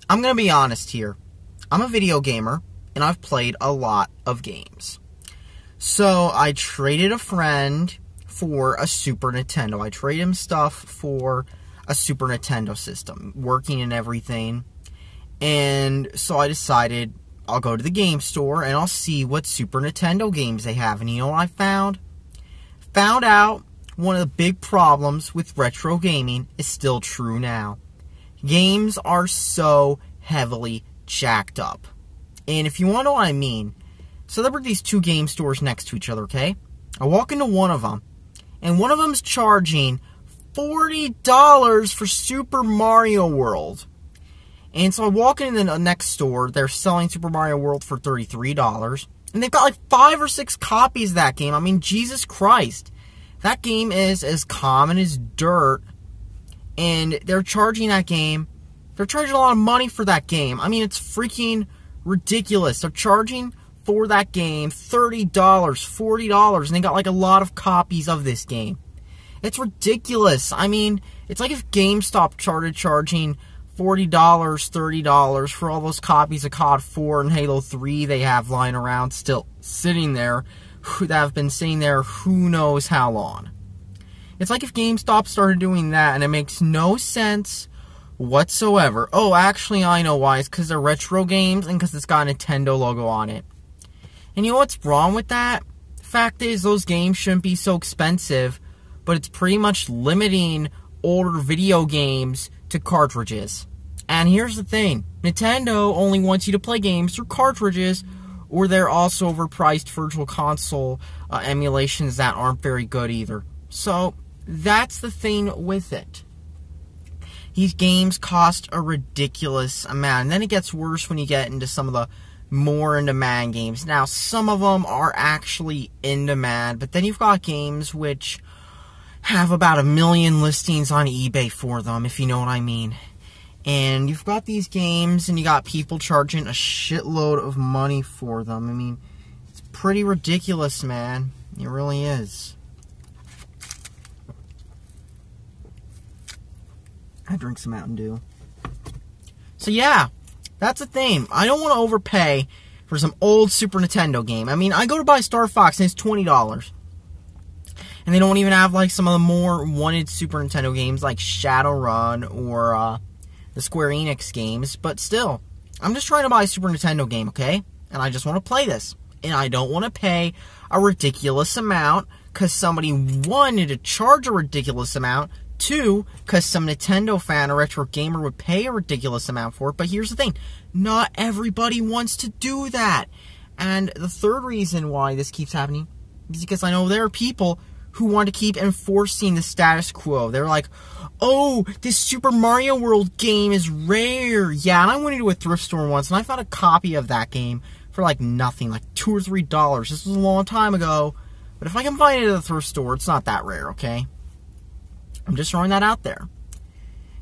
I'm going to be honest here. I'm a video gamer, and I've played a lot of games. So, I traded a friend for a Super Nintendo. I traded him stuff for a Super Nintendo system, working and everything. And so I decided I'll go to the game store and I'll see what Super Nintendo games they have. And you know what I found? Found out one of the big problems with retro gaming is still true now. Games are so heavily jacked up. And if you want to know what I mean, so there were these two game stores next to each other, okay? I walk into one of them, and one of them's charging $40 for Super Mario World. And so I walk into the next store, they're selling Super Mario World for $33, and they've got like 5 or 6 copies of that game. I mean, Jesus Christ. That game is as common as dirt, and they're charging that game. They're charging a lot of money for that game. I mean, it's freaking ridiculous. They're charging for that game $30, $40, and they got like a lot of copies of this game. It's ridiculous. I mean, it's like if GameStop started charging $40, $30 for all those copies of COD 4 and Halo 3 they have lying around still sitting there, that have been sitting there who knows how long. It's like if GameStop started doing that, and it makes no sense whatsoever. Oh, actually, I know why. It's because they're retro games and because it's got a Nintendo logo on it. And you know what's wrong with that? The fact is, those games shouldn't be so expensive, but it's pretty much limiting older video games to cartridges. And here's the thing. Nintendo only wants you to play games through cartridges, or they're also overpriced virtual console emulations that aren't very good either. So, that's the thing with it. These games cost a ridiculous amount. And then it gets worse when you get into some of the more in-demand games. Now, some of them are actually in demand, but then you've got games which have about 1 million listings on eBay for them, if you know what I mean. And you've got these games, and you got people charging a shitload of money for them. I mean, it's pretty ridiculous, man. It really is. I drink some Mountain Dew. So yeah, that's the thing. I don't want to overpay for some old Super Nintendo game. I mean, I go to buy Star Fox, and it's $20. And they don't even have, like, some of the more wanted Super Nintendo games, like Shadowrun or the Square Enix games. But still, I'm just trying to buy a Super Nintendo game, okay? And I just want to play this. And I don't want to pay a ridiculous amount because somebody wanted to charge a ridiculous amount. 2, because some Nintendo fan or retro gamer would pay a ridiculous amount for it. But here's the thing. Not everybody wants to do that. And the third reason why this keeps happening is because I know there are people who want to keep enforcing the status quo. They're like, oh, this Super Mario World game is rare. Yeah, and I went into a thrift store once, and I found a copy of that game for like nothing, like $2 or $3. This was a long time ago. But if I can find it at a thrift store, it's not that rare, okay? I'm just throwing that out there.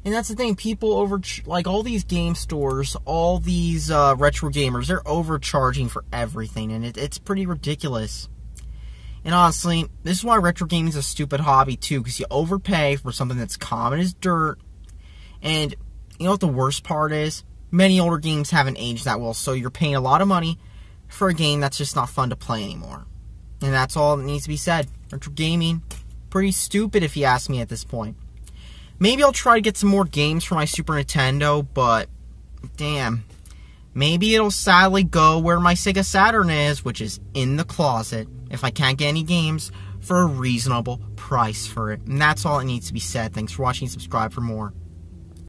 And that's the thing, people like all these game stores, all these retro gamers, they're overcharging for everything, and it's pretty ridiculous. And honestly, this is why retro gaming is a stupid hobby too, because you overpay for something that's common as dirt. And you know what the worst part is? Many older games haven't aged that well, so you're paying a lot of money for a game that's just not fun to play anymore. And that's all that needs to be said. Retro gaming, pretty stupid if you ask me at this point. Maybe I'll try to get some more games for my Super Nintendo, but damn. Maybe it'll sadly go where my Sega Saturn is, which is in the closet, if I can't get any games for a reasonable price for it. And that's all that needs to be said. Thanks for watching. Subscribe for more.